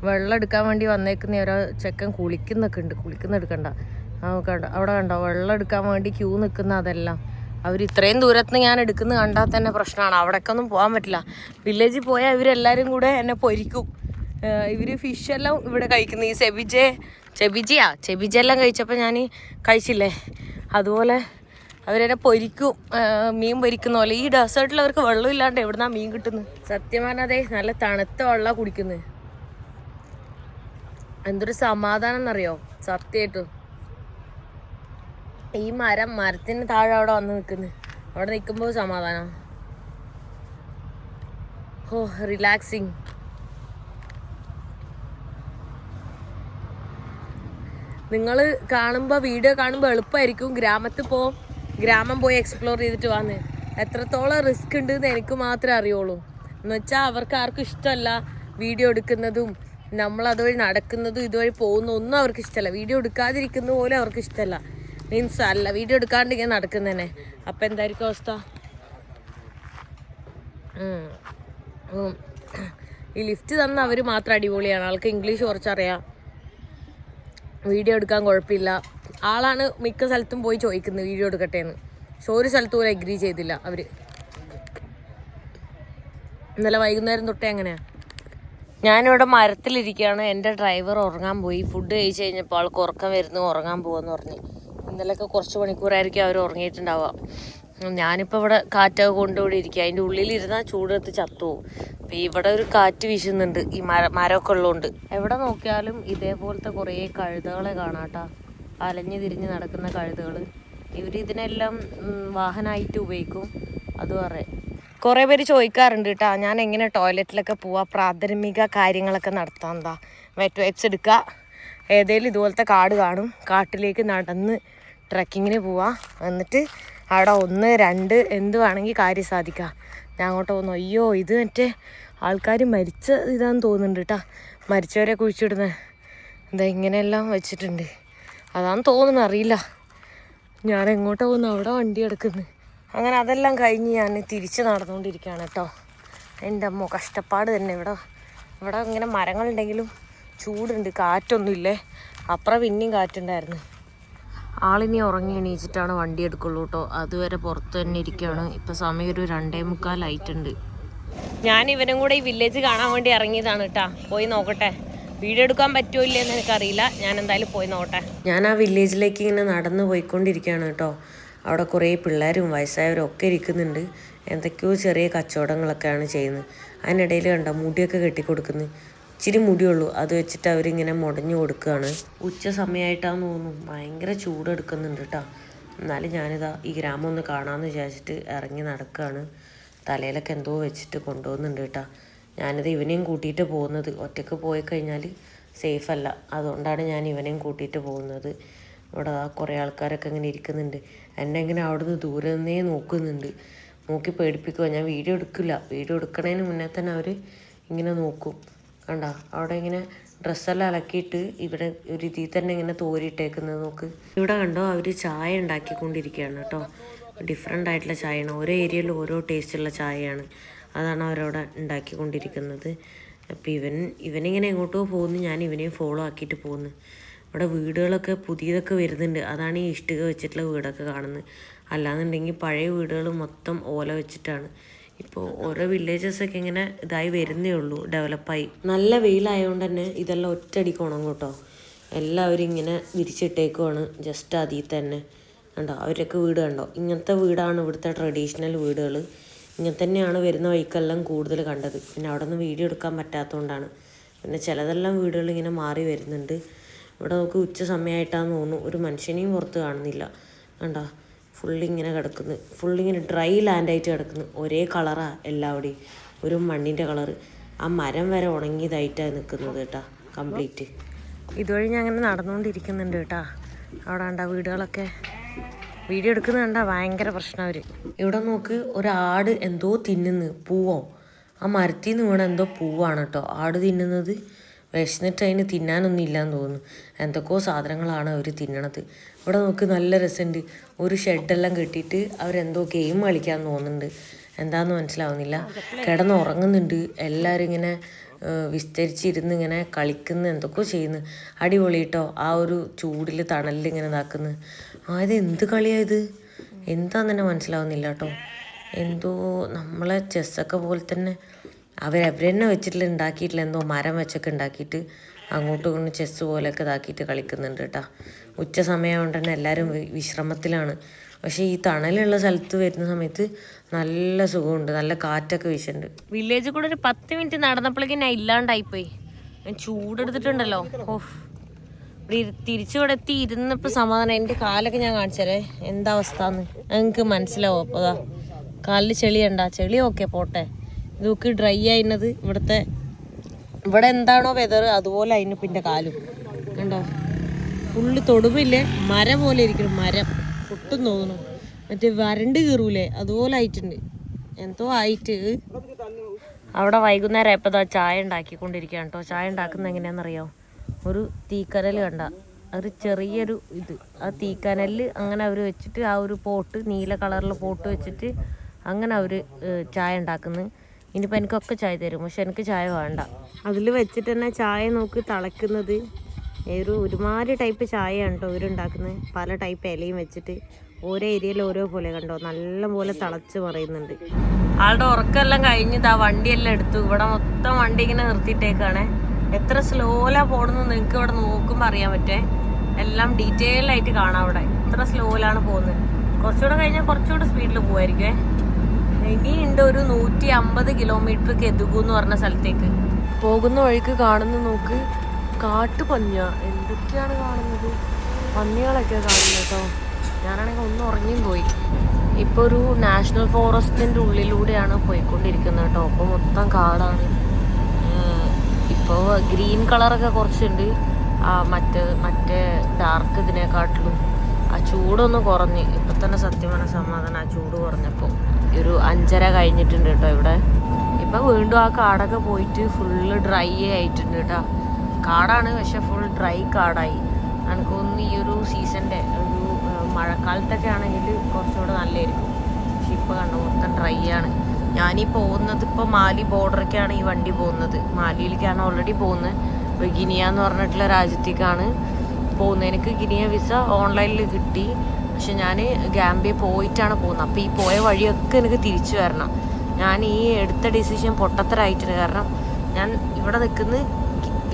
വെള്ളം എടുക്കാൻ വേണ്ടി വന്നേക്കുന്ന ഓരോ ചെക്കൻ കുളിക്കുന്നെടുക്കണ്ട. അവിടെ കണ്ടോ, വെള്ളം എടുക്കാൻ വേണ്ടി ക്യൂ നിൽക്കുന്ന. അതെല്ലാം അവർ ഇത്രയും ദൂരത്തുനിന്ന് ഞാൻ എടുക്കുന്നത് കണ്ടാൽ തന്നെ പ്രശ്നമാണ്. അവിടേക്കൊന്നും പോകാൻ പറ്റില്ല. വില്ലേജിൽ പോയാൽ ഇവരെല്ലാവരും കൂടെ എന്നെ പൊരിക്കും. ഇവർ ഫിഷെല്ലാം ഇവിടെ കഴിക്കുന്നു. ഈ ചെബിജെല്ലാം കഴിച്ചപ്പോൾ ഞാൻ കഴിച്ചില്ലേ, അതുപോലെ അവരെന്നെ പൊരിക്കും. മീൻ പൊരിക്കുന്ന പോലെ. ഈ ഡെസേർട്ടിൽ അവർക്ക് വെള്ളമില്ലാണ്ട് എവിടുന്നാ മീൻ കിട്ടുന്നത്? സത്യം പറഞ്ഞതേ, നല്ല തണുത്ത വെള്ളം കുടിക്കുന്നത്. എന്തൊരു സമാധാനം എന്നറിയോ, സത്യമായിട്ടും. ഈ മരത്തിന് താഴെ അവിടെ വന്ന് നിൽക്കുന്നത്. അവിടെ നിൽക്കുമ്പോൾ സമാധാനം. റിലാക്സിങ്. നിങ്ങൾ വീഡിയോ കാണുമ്പോൾ എളുപ്പമായിരിക്കും. ഗ്രാമം പോയി എക്സ്പ്ലോർ ചെയ്തിട്ട് വന്ന് എത്രത്തോളം റിസ്ക് ഉണ്ടെന്ന് എനിക്ക് മാത്രമേ അറിയുള്ളൂ. എന്നുവെച്ചാൽ അവർക്ക് ആർക്കും ഇഷ്ടമല്ല വീഡിയോ എടുക്കുന്നതും നമ്മൾ അതുവഴി നടക്കുന്നതും ഇതുവഴി പോകുന്നതും ഒന്നും അവർക്ക് ഇഷ്ടമല്ല. വീഡിയോ എടുക്കാതിരിക്കുന്ന പോലും അവർക്ക് ഇഷ്ടമല്ല. മീൻസ് അല്ല, വീഡിയോ എടുക്കാണ്ട് ഇങ്ങനെ നടക്കുന്നതന്നെ. അപ്പം എന്തായിരിക്കും അവസ്ഥ? ഈ ലിഫ്റ്റ് തന്ന അവർ മാത്രം അടിപൊളിയാണ്. ആൾക്ക് ഇംഗ്ലീഷ് കുറച്ചറിയാം, വീഡിയോ എടുക്കാൻ കുഴപ്പമില്ല. ആളാണ് മിക്ക സ്ഥലത്തും പോയി ചോദിക്കുന്നത് വീഡിയോ എടുക്കട്ടെ എന്ന്. പക്ഷെ ഒരു സ്ഥലത്തും പോലും എഗ്രി ചെയ്തില്ല അവർ. ഇന്നലെ വൈകുന്നേരം തൊട്ടേ അങ്ങനെയാണ്. ഞാനിവിടെ മരത്തിലിരിക്കുകയാണ്. എൻ്റെ ഡ്രൈവർ ഉറങ്ങാൻ പോയി. ഫുഡ് കഴിച്ച് കഴിഞ്ഞപ്പോൾ ആൾക്ക് ഉറക്കം വരുന്നു, ഉറങ്ങാൻ പോകാമെന്ന് പറഞ്ഞ്. ഇന്നലെയൊക്കെ കുറച്ച് മണിക്കൂറായിരിക്കും അവർ ഉറങ്ങിയിട്ടുണ്ടാവുക. ഞാനിപ്പോൾ ഇവിടെ കാറ്റൊക്കെ കൊണ്ടുകൂടി ഇരിക്കുക. അതിൻ്റെ ഉള്ളിലിരുന്നാൽ ചൂടെടുത്ത് ചത്തുപോകും. അപ്പോൾ ഇവിടെ ഒരു കാറ്റ് വീശുന്നുണ്ട്, ഈ മരമൊക്കെ ഉള്ളതുകൊണ്ട്. എവിടെ നോക്കിയാലും ഇതേപോലത്തെ കുറേ കഴുതകളെ കാണാം കേട്ടോ. അലഞ്ഞു തിരിഞ്ഞ് നടക്കുന്ന കഴുതകൾ. ഇതിനെല്ലാം വാഹനമായിട്ട് ഉപയോഗിക്കും. അത് പറയാം. കുറേ പേര് ചോദിക്കാറുണ്ട് കേട്ടോ, ഞാൻ എങ്ങനെ ടോയ്ലറ്റിലൊക്കെ പോവാം, പ്രാഥമിക കാര്യങ്ങളൊക്കെ നടത്താം. എന്താ വെറ്റ് വൈപ്സ് എടുക്കുക, ഏതെങ്കിലും ഇതുപോലത്തെ കാട് കാണും, കാട്ടിലേക്ക് നടന്ന് ട്രക്കിങ്ങിന് പോവാം. എന്നിട്ട് അവിടെ 1, 2 എന്ത് വേണമെങ്കിൽ കാര്യം സാധിക്കാം. ഞാൻ അങ്ങോട്ട് പോകുന്നു. അയ്യോ, ഇത് മറ്റേ ആൾക്കാർ മരിച്ച ഇതാന്ന് തോന്നുന്നുണ്ട് കേട്ടോ. മരിച്ചവരെ കുഴിച്ചിടുന്നത് എന്താ ഇങ്ങനെയെല്ലാം വെച്ചിട്ടുണ്ട്. അതാന്ന് തോന്നുന്നു, അറിയില്ല. ഞാൻ എങ്ങോട്ടാ പോകുന്നു? അവിടെ വണ്ടി കിടക്കുന്നു. അങ്ങനെ അതെല്ലാം കഴിഞ്ഞ് ഞാൻ തിരിച്ച് നടന്നുകൊണ്ടിരിക്കുകയാണ് കേട്ടോ. എൻ്റെ അമ്മോ കഷ്ടപ്പാട് തന്നെ. ഇവിടെ ഇങ്ങനെ മരങ്ങളുണ്ടെങ്കിലും ചൂടുണ്ട്, കാറ്റൊന്നുമില്ലേ. അപ്പുറം പിന്നെയും കാറ്റുണ്ടായിരുന്നു. ആളിനി ഉറങ്ങി എണീച്ചിട്ടാണ് വണ്ടി എടുക്കുള്ളൂ കേട്ടോ. അതുവരെ പുറത്ത് തന്നെ ഇരിക്കുകയാണ്. ഇപ്പം സമയം ഒരു 2:45 ആയിട്ടുണ്ട്. ഞാൻ ഇവനും കൂടെ ഈ വില്ലേജ് കാണാൻ വേണ്ടി ഇറങ്ങിയതാണ് കേട്ടോ. പോയി നോക്കട്ടെ, വീഡിയോ എടുക്കാൻ പറ്റുമോ ഇല്ലെന്ന് എനിക്കറിയില്ല. ഞാൻ എന്തായാലും പോയി നോക്കട്ടെ. ഞാൻ ആ വില്ലേജിലേക്ക് ഇങ്ങനെ നടന്ന് പോയിക്കൊണ്ടിരിക്കുകയാണ് കേട്ടോ. അവിടെ കുറേ പിള്ളേരും വയസ്സായവരും ഒക്കെ ഇരിക്കുന്നുണ്ട്. എന്തൊക്കെയോ ചെറിയ കച്ചവടങ്ങളൊക്കെയാണ് ചെയ്യുന്നത്. അതിനിടയിൽ കണ്ടോ മുടിയൊക്കെ കെട്ടിക്കൊടുക്കുന്നത്. ഇച്ചിരി മുടിയുള്ളൂ, അത് വെച്ചിട്ട് അവരിങ്ങനെ മുടഞ്ഞു കൊടുക്കുകയാണ്. ഉച്ച സമയമായിട്ടാന്ന് തോന്നുന്നു. ഭയങ്കര ചൂടെടുക്കുന്നുണ്ട് കേട്ടോ. എന്നാലും ഞാനിതാ ഈ ഗ്രാമം ഒന്ന് കാണാമെന്ന് വിചാരിച്ചിട്ട് ഇറങ്ങി നടക്കുകയാണ്. തലയിലൊക്കെ എന്തോ വെച്ചിട്ട് കൊണ്ടുപോകുന്നുണ്ട് കേട്ടോ. ഞാനിത് ഇവനെയും കൂട്ടിയിട്ട് പോകുന്നത്. ഒറ്റയ്ക്ക് പോയി കഴിഞ്ഞാൽ സേഫല്ല, അതുകൊണ്ടാണ് ഞാൻ ഇവനെയും കൂട്ടിയിട്ട് പോകുന്നത്. ഇവിടെ കുറേ ആൾക്കാരൊക്കെ ഇങ്ങനെ ഇരിക്കുന്നുണ്ട്. എന്നെ ഇങ്ങനെ അവിടെ നിന്ന് ദൂരെ നിന്നേ നോക്കുന്നുണ്ട്. നോക്കി പേടിപ്പിക്കുക. ഞാൻ വീഡിയോ എടുക്കില്ല. വീഡിയോ എടുക്കണതിന് മുന്നേ തന്നെ അവർ ഇങ്ങനെ നോക്കും. കണ്ടോ അവിടെ ഇങ്ങനെ ഡ്രസ്സെല്ലാം അലക്കിയിട്ട് ഇവിടെ ഒരു ഇതിൽ തന്നെ ഇങ്ങനെ തോരിയിട്ടേക്കുന്നത് നോക്ക്. ഇവിടെ കണ്ടോ അവർ ചായ ഉണ്ടാക്കിക്കൊണ്ടിരിക്കുകയാണ് കേട്ടോ. ഡിഫറെൻ്റ് ആയിട്ടുള്ള ചായയാണ്. ഓരോ ഏരിയയിലും ഓരോ ടേസ്റ്റുള്ള ചായയാണ്. അതാണ് അവരവിടെ ഉണ്ടാക്കിക്കൊണ്ടിരിക്കുന്നത്. അപ്പോൾ ഇവനിങ്ങനെ എങ്ങോട്ടോ പോകുന്നു. ഞാൻ ഇവനെയും ഫോളോ ആക്കിയിട്ട് പോകുന്നു. ഇവിടെ വീടുകളൊക്കെ പുതിയതൊക്കെ വരുന്നുണ്ട്. അതാണ് ഈ ഇഷ്ടിക വെച്ചിട്ടുള്ള വീടൊക്കെ കാണുന്നത്. അല്ലാന്നുണ്ടെങ്കിൽ പഴയ വീടുകൾ മൊത്തം ഓല വെച്ചിട്ടാണ്. ഇപ്പോൾ ഓരോ വില്ലേജസൊക്കെ ഇങ്ങനെ ഇതായി വരുന്നേ ഉള്ളൂ, ഡെവലപ്പായി. നല്ല വെയിലായതുകൊണ്ട് തന്നെ ഇതെല്ലാം ഒറ്റയടിക്ക് ഉണങ്ങും കേട്ടോ. എല്ലാവരും ഇങ്ങനെ വിരിച്ചിട്ടേക്കുവാണ് ജസ്റ്റ് അതിൽ തന്നെ. കണ്ടോ അവരൊക്കെ വീട് കണ്ടോ. ഇങ്ങനത്തെ വീടാണ് ഇവിടുത്തെ ട്രഡീഷണൽ വീടുകൾ. ഇങ്ങനെ തന്നെയാണ് വരുന്ന വഴിക്കെല്ലാം കൂടുതൽ കണ്ടത്. പിന്നെ അവിടെ നിന്ന് വീഡിയോ എടുക്കാൻ പറ്റാത്തതുകൊണ്ടാണ്. പിന്നെ ചിലതെല്ലാം വീടുകൾ ഇങ്ങനെ മാറി വരുന്നുണ്ട്. ഇവിടെ നമുക്ക് ഉച്ച സമയമായിട്ടാന്ന് തോന്നുന്നു. ഒരു മനുഷ്യനെയും പുറത്ത് കാണുന്നില്ല. കണ്ടോ ഫുള്ളിങ്ങനെ കിടക്കുന്നു. ഫുള്ളിങ്ങനെ ഡ്രൈ ലാൻഡായിട്ട് കിടക്കുന്നു. ഒരേ കളറാണ് എല്ലാവിടെയും, ഒരു മണ്ണിൻ്റെ കളറ്. ആ മരം വരെ ഉണങ്ങിയതായിട്ടാണ് നിൽക്കുന്നത് കേട്ടോ കംപ്ലീറ്റ്. ഇതുവഴി ഞാൻ അങ്ങനെ നടന്നുകൊണ്ടിരിക്കുന്നുണ്ട് കേട്ടോ. അവിടെ കണ്ട വീടുകളൊക്കെ വീഡിയോ എടുക്കുന്നത് കണ്ടാൽ ഭയങ്കര പ്രശ്നം അവർ. ഇവിടെ നോക്ക് ഒരാട് എന്തോ തിന്നുന്നു. പൂവോ ആ മരത്തിൽ നിന്ന് വീണ എന്തോ പൂവാണ് കേട്ടോ ആട് തിന്നുന്നത്. വിശന്നിട്ട് അതിന് തിന്നാനൊന്നും ഇല്ലയെന്ന് തോന്നുന്നു. എന്തൊക്കെയോ സാധനങ്ങളാണ് അവർ തിന്നണത്. ഇവിടെ നോക്ക് നല്ല രസമുണ്ട്. ഒരു ഷെഡെല്ലാം കെട്ടിയിട്ട് അവരെന്തോ ഗെയിം കളിക്കാൻ തോന്നുന്നുണ്ട്. എന്താണെന്ന് മനസ്സിലാവുന്നില്ല. കിടന്നുറങ്ങുന്നുണ്ട് എല്ലാവരും. ഇങ്ങനെ വിസ്തരിച്ചിരുന്ന് ഇങ്ങനെ കളിക്കുന്ന എന്തൊക്കെയോ ചെയ്യുന്നു. അടിപൊളി കേട്ടോ. ആ ഒരു ചൂടിൽ തണലിൽ ഇങ്ങനെ ഇതാക്കുന്നു. ഇത് എന്ത് കളിയായത് എന്താന്ന് തന്നെ മനസ്സിലാവുന്നില്ല കേട്ടോ. എന്തോ നമ്മളെ ചെസ്സൊക്കെ പോലെ തന്നെ അവർ തന്നെ വെച്ചിട്ടില്ല, ഉണ്ടാക്കിയിട്ടില്ല. എന്തോ മരം വെച്ചൊക്കെ ഉണ്ടാക്കിയിട്ട് അങ്ങോട്ടും ഇങ്ങോട്ടും ചെസ്സ് പോലെയൊക്കെ ഇതാക്കിയിട്ട് കളിക്കുന്നുണ്ട് കേട്ടോ. ഉച്ച സമയമായതുകൊണ്ട് തന്നെ എല്ലാവരും വിശ്രമത്തിലാണ്. പക്ഷേ ഈ തണലുള്ള സ്ഥലത്ത് വരുന്ന സമയത്ത് നല്ല സുഖമുണ്ട്, നല്ല കാറ്റൊക്കെ വീശുന്നുണ്ട്. വില്ലേജിൽ കൂടെ ഒരു 10 മിനിറ്റ് നടന്നപ്പോഴേക്കും ഞാൻ ഇല്ലാണ്ടായിപ്പോയി. ഞാൻ ചൂടെടുത്തിട്ടുണ്ടല്ലോ. ഓഫ് തിരിച്ചിവിടെ എത്തി ഇരുന്നപ്പോൾ സമാധാനം. എൻ്റെ കാലൊക്കെ ഞാൻ കാണിച്ചാലേ എന്താ അവസ്ഥ എന്ന് നിങ്ങൾക്ക് മനസ്സിലാവും. അപ്പോൾ അതാ കാലിൽ ചെളിയുണ്ടാ. ചെളി ഓക്കെ പോട്ടെ. ഇതൊക്കെ ഡ്രൈ ആയിരുന്നത് ഇവിടെ എന്താണോ വെതർ അതുപോലെ അതിന് പിന്നെ കാലും കണ്ടോ. ഫുള്ള് തൊടുമ്പില്ലേ മരം പോലെ ഇരിക്കണം. മരം പൊട്ടും തോന്നുന്നു. മറ്റേ വരണ്ട് കീറൂലേ അതുപോലെ ആയിട്ടുണ്ട്. എന്തോ ആയിട്ട് അവിടെ വൈകുന്നേരം ആയപ്പോൾ ചായ ഉണ്ടാക്കിക്കൊണ്ടിരിക്കുകയാണ് കേട്ടോ. ചായ ഉണ്ടാക്കുന്നത് എങ്ങനെയാണെന്നറിയോ? ഒരു തീക്കനൽ കണ്ട ഒരു ചെറിയൊരു ഇത്, ആ തീക്കനലിൽ അങ്ങനെ അവർ വെച്ചിട്ട് ആ ഒരു പോട്ട് നീല കളറിൽ പോട്ട് വെച്ചിട്ട് അങ്ങനെ അവർ ചായ ഉണ്ടാക്കുന്നു. ഇനിയിപ്പോൾ എനിക്കൊക്കെ ചായ തരും, പക്ഷെ എനിക്ക് ചായ വേണ്ട. അതിൽ വെച്ചിട്ട് തന്നെ ചായ നോക്കി തിളയ്ക്കുന്നത്. ഒരുമാതിരി ടൈപ്പ് ചായയാണ് കേട്ടോ ഇവരുണ്ടാക്കുന്നത്. പല ടൈപ്പ് ഇലയും വെച്ചിട്ട് ഓരോ ഏരിയയിൽ ഓരോ പോലെ കണ്ടോ നല്ല പോലെ തിളച്ച് പറയുന്നുണ്ട്. ആളുടെ ഉറക്കമെല്ലാം കഴിഞ്ഞിട്ട് ആ വണ്ടിയെല്ലാം എടുത്തു. ഇവിടെ മൊത്തം വണ്ടി ഇങ്ങനെ നിർത്തിയിട്ടേക്കാണേ. എത്ര സ്ലോയിലാണ് പോകണമെന്ന് നിങ്ങൾക്ക് ഇവിടെ നോക്കുമ്പോൾ അറിയാൻ പറ്റേ. എല്ലാം ഡീറ്റെയിൽ ആയിട്ട് കാണാം അവിടെ എത്ര സ്ലോയിലാണ് പോകുന്നത്. കുറച്ചുകൂടെ കഴിഞ്ഞാൽ കുറച്ചുകൂടെ സ്പീഡിൽ പോകുമായിരിക്കുമേ. ഇനിയുണ്ട് ഒരു 150 കിലോമീറ്റർ കെതുകു എന്ന് പറഞ്ഞ സ്ഥലത്തേക്ക്. പോകുന്ന വഴിക്ക് കാണുന്ന നോക്ക് കാട്ടുപന്നി. എന്തൊക്കെയാണ് കാണുന്നത്? പന്നികളൊക്കെ കാണുന്നത് കേട്ടോ. ഞാനാണെങ്കിൽ ഒന്ന് ഉറങ്ങിയും പോയി. ഇപ്പോൾ ഒരു നാഷണൽ ഫോറസ്റ്റിൻ്റെ ഉള്ളിലൂടെയാണ് പോയിക്കൊണ്ടിരിക്കുന്നത് കേട്ടോ. അപ്പോൾ മൊത്തം കാടാണ്. ഇപ്പോൾ ഗ്രീൻ കളറൊക്കെ കുറച്ചുണ്ട്. മറ്റേ ഡാർക്ക് ഇതിനെക്കാട്ടിലും ആ ചൂടൊന്ന് കുറഞ്ഞ്. ഇപ്പം തന്നെ സത്യം പറഞ്ഞ സമാധാനം ആ ചൂട് കുറഞ്ഞപ്പോൾ. ഒരു 5:30 കഴിഞ്ഞിട്ടുണ്ട് കേട്ടോ ഇവിടെ. ഇപ്പം വീണ്ടും ആ കാടൊക്കെ പോയിട്ട് ഫുള്ള് ഡ്രൈ ആയിട്ടുണ്ട് കേട്ടോ. കാടാണ് പക്ഷെ ഫുൾ ഡ്രൈ കാടായി. എനിക്കൊന്ന് ഈ ഒരു സീസണിൻ്റെ ഒരു മഴക്കാലത്തൊക്കെ ആണെങ്കിൽ കുറച്ചുകൂടെ നല്ലതായിരിക്കും. ഇപ്പോൾ കണ്ട മൊത്തം ഡ്രൈ ആണ്. ഞാനീ പോകുന്നത് ഇപ്പോൾ മാലി ബോർഡറൊക്കെയാണ് ഈ വണ്ടി പോകുന്നത്. മാലിയിലേക്കാണ് ഓൾറെഡി പോകുന്നത്. ഇപ്പോൾ ഗിനിയ എന്ന് പറഞ്ഞിട്ടുള്ള രാജ്യത്തേക്കാണ് പോകുന്നത്. എനിക്ക് ഗിനിയ വിസ ഓൺലൈനിൽ കിട്ടി. പക്ഷെ ഞാൻ ഗാംബിയ പോയിട്ടാണ് പോകുന്നത്. അപ്പോൾ ഈ പോയ വഴിയൊക്കെ എനിക്ക് തിരിച്ചു വരണം. ഞാൻ ഈ എടുത്ത ഡിസിഷൻ പൊട്ടത്തരായിട്ടുണ്ട്. കാരണം ഞാൻ ഇവിടെ നിൽക്കുന്ന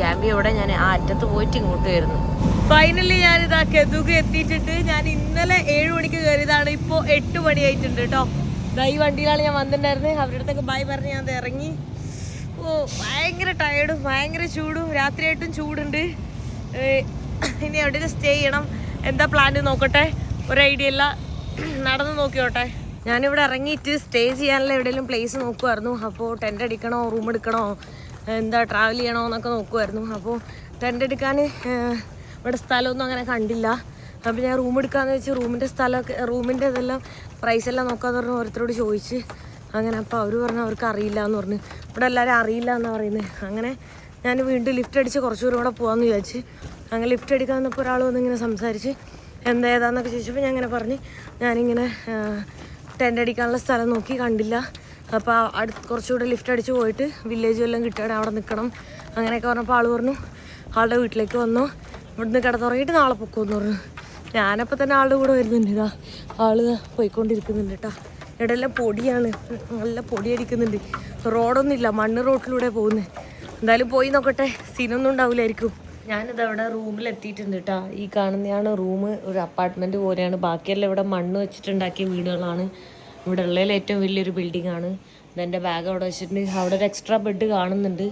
ഗാംബിയ ഇവിടെ ഞാൻ ആ അറ്റത്ത് പോയിട്ട് ഇങ്ങോട്ട് വരുന്നു. ഫൈനലി ഞാനിതാ കെതുക എത്തിയിട്ടുണ്ട്. ഞാൻ ഇന്നലെ 7 മണിക്ക് കയറിയതാണ്. ഇപ്പോൾ 8 മണിയായിട്ടുണ്ട് കേട്ടോ. ഈ വണ്ടിയിലാണ് ഞാൻ വന്നിട്ടുണ്ടായിരുന്നത്. അവരുടെ അടുത്തൊക്കെ ബൈ പറഞ്ഞ് ഞാൻ ഇറങ്ങി. ഭയങ്കര ടയേർഡും ഭയങ്കര ചൂടും രാത്രിയായിട്ടും ചൂടുണ്ട്. ഇനി എവിടെയും സ്റ്റേ ചെയ്യണം. എന്താ പ്ലാൻ നോക്കട്ടെ, ഒരു ഐഡിയ ഇല്ല. നടന്ന് നോക്കിയോട്ടെ. ഞാനിവിടെ ഇറങ്ങിയിട്ട് സ്റ്റേ ചെയ്യാനുള്ള എവിടെയെങ്കിലും പ്ലേസ് നോക്കുമായിരുന്നു. അപ്പോൾ ടെൻ്റ് അടിക്കണോ, റൂം എടുക്കണോ, എന്താ ട്രാവൽ ചെയ്യണോ എന്നൊക്കെ നോക്കുമായിരുന്നു. അപ്പോൾ ടെൻ്റ് എടുക്കാൻ ഇവിടെ സ്ഥലമൊന്നും അങ്ങനെ കണ്ടില്ല. അപ്പോൾ ഞാൻ റൂം എടുക്കാമെന്ന് വെച്ച് റൂമിൻ്റെ സ്ഥലമൊക്കെ റൂമിൻ്റെ ഇതെല്ലാം പ്രൈസെല്ലാം നോക്കാമെന്ന് പറഞ്ഞ് ഓരോരുത്തരോട് ചോദിച്ച് അങ്ങനെ. അപ്പോൾ അവർ പറഞ്ഞു അവർക്ക് അറിയില്ല എന്ന് പറഞ്ഞ്. ഇവിടെ എല്ലാവരും അറിയില്ല എന്നാണ് പറയുന്നത്. അങ്ങനെ ഞാൻ വീണ്ടും ലിഫ്റ്റ് അടിച്ച് കുറച്ച് ദൂരം കൂടെ പോകാമെന്ന് വിചാരിച്ച് അങ്ങനെ ലിഫ്റ്റ് അടിക്കാൻ വന്നപ്പോൾ ഒരാൾ വന്നിങ്ങനെ സംസാരിച്ച് എന്താ ഏതാന്നൊക്കെ ചോദിച്ചപ്പോൾ ഞാൻ അങ്ങനെ പറഞ്ഞ് ഞാനിങ്ങനെ ടെൻ്റ് അടിക്കാനുള്ള സ്ഥലം നോക്കി കണ്ടില്ല. അപ്പോൾ കുറച്ചുകൂടെ ലിഫ്റ്റ് അടിച്ച് പോയിട്ട് വില്ലേജ് എല്ലാം കിട്ടുകയാണ് അവിടെ നിൽക്കണം അങ്ങനെയൊക്കെ പറഞ്ഞപ്പോൾ ആൾ പറഞ്ഞു ആളുടെ വീട്ടിലേക്ക് വന്നു, ഇവിടുന്ന് കിടന്നുറങ്ങിയിട്ട് നാളെ പൊക്കുമെന്ന് പറഞ്ഞു. ഞാനപ്പോൾ തന്നെ ആളുടെ കൂടെ വരുന്നുണ്ട്. ഇതാ ആൾ പോയിക്കൊണ്ടിരിക്കുന്നുണ്ട് കേട്ടോ. ഇവിടെയെല്ലാം പൊടിയാണ്, നല്ല പൊടി അടിക്കുന്നുണ്ട്. റോഡൊന്നുമില്ല, മണ്ണ് റോഡിലൂടെ പോകുന്നത്. എന്തായാലും പോയി നോക്കട്ടെ, സീനൊന്നും ഉണ്ടാവില്ലായിരിക്കും. ഞാനിതവിടെ റൂമിലെത്തിയിട്ടുണ്ട് കേട്ടോ. ഈ കാണുന്നതാണ് റൂം. ഒരു അപ്പാർട്ട്മെൻറ്റ് പോലെയാണ്. ബാക്കിയെല്ലാം ഇവിടെ മണ്ണ് വെച്ചിട്ടുണ്ടാക്കിയ വീടുകളാണ്. ഇവിടെ ഉള്ളതിൽ ഏറ്റവും വലിയൊരു ബിൽഡിംഗ് ആണ്. ഇതെൻ്റെ ബാഗ് അവിടെ വെച്ചിട്ടുണ്ട്. അവിടെ ഒരു എക്സ്ട്രാ ബെഡ് കാണുന്നുണ്ട്.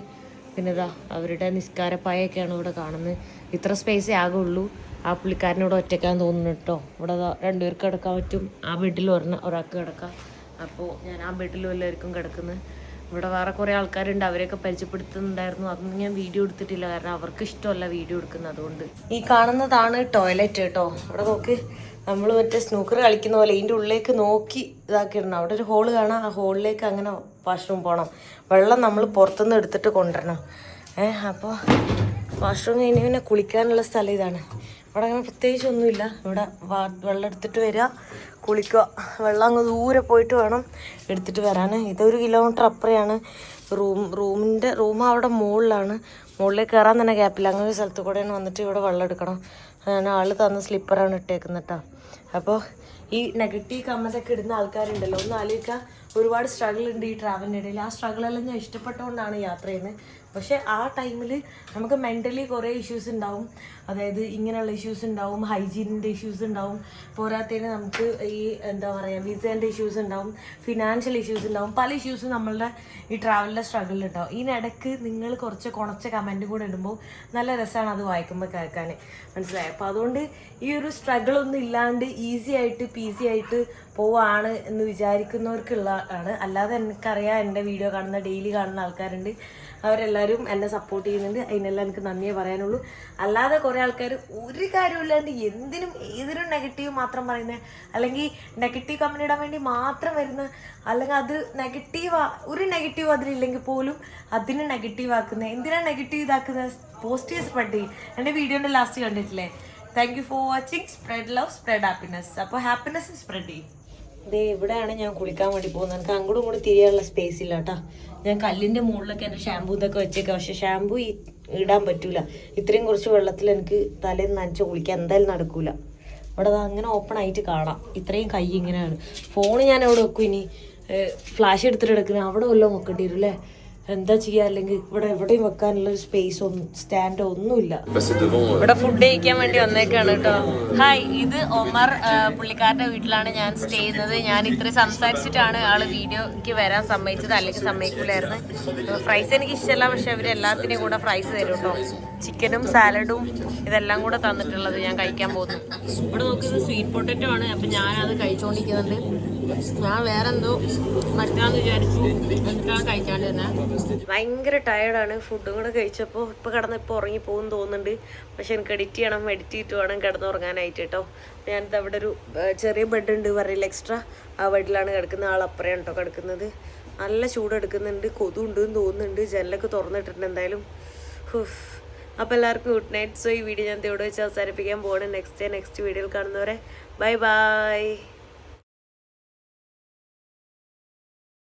പിന്നെ ഇതാ അവരുടെ നിസ്കാരപ്പായൊക്കെയാണ് ഇവിടെ കാണുന്നത്. ഇത്ര സ്പേസേ ആകുള്ളൂ. ആ പുള്ളിക്കാരനോട് ഒറ്റയ്ക്കാൻ തോന്നുന്നു കേട്ടോ. ഇവിടെ 2 പേർക്ക് കിടക്കാൻ പറ്റും. ആ ബെഡിൽ ഒരാൾക്ക് കിടക്കാം. അപ്പോൾ ഞാൻ ആ ബെഡിലും എല്ലാവർക്കും കിടക്കുന്നത്. ഇവിടെ വേറെ കുറേ ആൾക്കാരുണ്ട്, അവരെയൊക്കെ പരിചയപ്പെടുത്തുന്നുണ്ടായിരുന്നു. അതൊന്നും ഞാൻ വീഡിയോ എടുത്തിട്ടില്ല, കാരണം അവർക്ക് ഇഷ്ടമല്ല വീഡിയോ എടുക്കുന്നത്. അതുകൊണ്ട് ഈ കാണുന്നതാണ് ടോയ്ലറ്റ് കേട്ടോ. ഇവിടെ നോക്ക്, നമ്മൾ മറ്റേ സ്നൂക്കർ കളിക്കുന്ന പോലെ ഇതിൻ്റെ ഉള്ളിലേക്ക് നോക്കി ഇതാക്കിയിടണം. അവിടെ ഒരു ഹോള് കാണാം, ആ ഹോളിലേക്ക് അങ്ങനെ വാഷ്റൂം പോകണം. വെള്ളം നമ്മൾ പുറത്തുനിന്ന് എടുത്തിട്ട് കൊണ്ടുവരണം. അപ്പോൾ വാഷ്റൂം കഴിഞ്ഞ് പിന്നെ കുളിക്കാനുള്ള സ്ഥലം ഇതാണ്. ഇവിടെ അങ്ങനെ പ്രത്യേകിച്ചൊന്നുമില്ല. ഇവിടെ വെള്ളം എടുത്തിട്ട് വരിക, കുളിക്കുക. വെള്ളം അങ്ങ് ദൂരെ പോയിട്ട് വേണം എടുത്തിട്ട് വരാൻ. ഇതൊരു കിലോമീറ്റർ അപ്പുറയാണ് റൂം അവിടെ മുകളിലാണ്. മുകളിലേക്ക് കയറാൻ തന്നെ ഗ്യാപ്പില്ല. അങ്ങനെ ഒരു സ്ഥലത്ത് കൂടെയാണ് വന്നിട്ട് ഇവിടെ വെള്ളം എടുക്കണം. ഞാൻ ആൾ തന്ന സ്ലിപ്പറാണ് ഇട്ടേക്കുന്നത് കേട്ടോ. അപ്പോൾ ഈ നെഗറ്റീവ് കമൻ്റൊക്കെ ഇടുന്ന ആൾക്കാരുണ്ടല്ലോ, ഒന്ന് ആലോചിക്കുക. ഒരുപാട് സ്ട്രഗിൾ ഉണ്ട് ഈ ട്രാവലിൻ്റെ ഇടയിൽ. ആ സ്ട്രഗിളെല്ലാം ഞാൻ ഇഷ്ടപ്പെട്ടുകൊണ്ടാണ് യാത്ര ചെയ്യുന്നത്. പക്ഷേ ആ ടൈമിൽ നമുക്ക് മെൻ്റലി കുറേ ഇഷ്യൂസ് ഉണ്ടാവും. അതായത് ഇങ്ങനെയുള്ള ഇഷ്യൂസ് ഉണ്ടാവും, ഹൈജീനിൻ്റെ ഇഷ്യൂസ് ഉണ്ടാവും. പോരാത്തതിന് നമുക്ക് ഈ എന്താ പറയുക വിസേൻ്റെ ഇഷ്യൂസ് ഉണ്ടാവും, ഫിനാൻഷ്യൽ ഇഷ്യൂസ് ഉണ്ടാവും. പല ഇഷ്യൂസും നമ്മളുടെ ഈ ട്രാവലിൻ്റെ സ്ട്രഗിളിൽ ഉണ്ടാവും. ഇതിനിടയ്ക്ക് നിങ്ങൾ കുറച്ച് കുണച്ച കമൻറ്റും കൂടെ ഇടുമ്പോൾ നല്ല രസമാണ് അത് വായിക്കുമ്പോൾ കേൾക്കാൻ, മനസ്സിലായി. അപ്പോൾ അതുകൊണ്ട് ഈ ഒരു സ്ട്രഗിളൊന്നും ഇല്ലാണ്ട് ഈസി ആയിട്ട് പീസി ആയിട്ട് പോവാണ് എന്ന് വിചാരിക്കുന്നവർക്കുള്ള ആണ്. അല്ലാതെ എനിക്കറിയാം, എൻ്റെ വീഡിയോ കാണുന്ന ഡെയിലി കാണുന്ന ആൾക്കാരുണ്ട്, അവരെല്ലാവരും എന്നെ സപ്പോർട്ട് ചെയ്യുന്നുണ്ട്. അതിനെല്ലാം എനിക്ക് നന്ദിയേ പറയാനുള്ളൂ. അല്ലാതെ കുറേ ആൾക്കാർ ഒരു കാര്യമില്ലാണ്ട് എന്തിനും ഏതിനും നെഗറ്റീവ് മാത്രം പറയുന്നത്, അല്ലെങ്കിൽ നെഗറ്റീവ് കമൻ്റ് ഇടാൻ വേണ്ടി മാത്രം വരുന്ന, അല്ലെങ്കിൽ അത് ഒരു നെഗറ്റീവ് അതിലില്ലെങ്കിൽ പോലും അതിന് നെഗറ്റീവ് ആക്കുന്നത്. എന്തിനാണ് നെഗറ്റീവ് ഇതാക്കുന്നത്? പോസിറ്റീവ് സ്പ്രെഡ് ചെയ്യും. എൻ്റെ വീഡിയോൻ്റെ ലാസ്റ്റ് കണ്ടിട്ടില്ലേ? Thank you for watching. Spread love, spread happiness. അപ്പോൾ ഹാപ്പിനെസ് സ്പ്രെഡ് ചെയ്യും. ഇതേ ഇവിടെയാണ് ഞാൻ കുളിക്കാൻ വേണ്ടി പോകുന്നത്. എനിക്ക് അങ്ങോട്ടും ഇങ്ങോട്ടും തിരിയാനുള്ള സ്പേസ് ഇല്ല കേട്ടോ. ഞാൻ കല്ലിൻ്റെ മുകളിലൊക്കെ എൻ്റെ ഷാമ്പൂ ഇതൊക്കെ വെച്ചേക്കാം. പക്ഷെ ഷാമ്പൂ ഇടാൻ പറ്റൂല. ഇത്രയും കുറച്ച് വെള്ളത്തിൽ എനിക്ക് തലേന്ന് നനച്ച് കുളിക്കാൻ എന്തായാലും നടക്കൂല. ഇവിടെ അങ്ങനെ ഓപ്പൺ ആയിട്ട് കാണാം. ഇത്രയും കൈ ഇങ്ങനെയാണ്. ഫോണ് ഞാൻ എവിടെ വെക്കും ഇനി? ഫ്ലാഷ് എടുത്തിട്ട് എടുക്കുന്നത് അവിടെ വല്ലതും വെക്കേണ്ടി വരും അല്ലേ? എന്താ ചെയ്യുക? അല്ലെങ്കിൽ ഇവിടെ എവിടെയും വെക്കാനുള്ളൊരു സ്പേസ് ഒന്നും സ്റ്റാൻഡോ ഒന്നുമില്ല. ഇവിടെ ഫുഡ് കഴിക്കാൻ വേണ്ടി വന്നേക്കാണ് കേട്ടോ. ഹായ്, ഇത് ഒമർ. പുള്ളിക്കാരുടെ വീട്ടിലാണ് ഞാൻ സ്റ്റേ ചെയ്യുന്നത്. ഞാൻ ഇത്ര സംസാരിച്ചിട്ടാണ് ആള് വീഡിയോക്ക് വരാൻ സമ്മതിച്ചത്, അല്ലെങ്കിൽ സമ്മതിക്കൂലായിരുന്നു. ഫ്രൈസ് എനിക്ക് ഇഷ്ടമല്ല, പക്ഷെ അവർ എല്ലാത്തിൻ്റെയും കൂടെ ഫ്രൈസ് തരും കേട്ടോ. ചിക്കനും സാലഡും ഇതെല്ലാം കൂടെ തന്നിട്ടുള്ളത് ഞാൻ കഴിക്കാൻ പോകുന്നു. ഇവിടെ നോക്കുന്നത് സ്വീറ്റ് പൊട്ടറ്റോ ആണ്. അപ്പം ഞാനത് കഴിച്ചുകൊണ്ടിരിക്കുന്നുണ്ട്. ഞാൻ വേറെ എന്തോ മറ്റാന്ന് വിചാരിച്ചു, എന്നിട്ടാണ് കഴിക്കാണ്ട് തന്നെ. ഭയങ്കര ടയേർഡാണ്. ഫുഡും കൂടെ കഴിച്ചപ്പോൾ ഇപ്പോൾ ഉറങ്ങി പോകുന്നു തോന്നുന്നുണ്ട്. പക്ഷെ എനിക്ക് എഡിറ്റ് ചെയ്തിട്ട് വേണം കിടന്നുറങ്ങാനായിട്ട് കേട്ടോ. ഞാനിത് അവിടെ ഒരു ചെറിയ ബെഡ് ഉണ്ട് പറയില്ല, എക്സ്ട്രാ. ആ ബെഡിലാണ് കിടക്കുന്നത്. ആളപ്പുറയാണ് കേട്ടോ കിടക്കുന്നത്. നല്ല ചൂടെടുക്കുന്നുണ്ട്, കൊതുണ്ടെന്ന് തോന്നുന്നുണ്ട്. ജനലൊക്കെ തുറന്നിട്ടുണ്ട് എന്തായാലും. അപ്പോൾ എല്ലാവർക്കും ഗുഡ് നൈറ്റ്. സോ ഈ വീഡിയോ ഞാൻ ഇവിടെ വെച്ച് അവസാനിപ്പിക്കാൻ പോകണം. നെക്സ്റ്റ് വീഡിയോയിൽ കാണുന്നവരെ ബൈ ബൈ.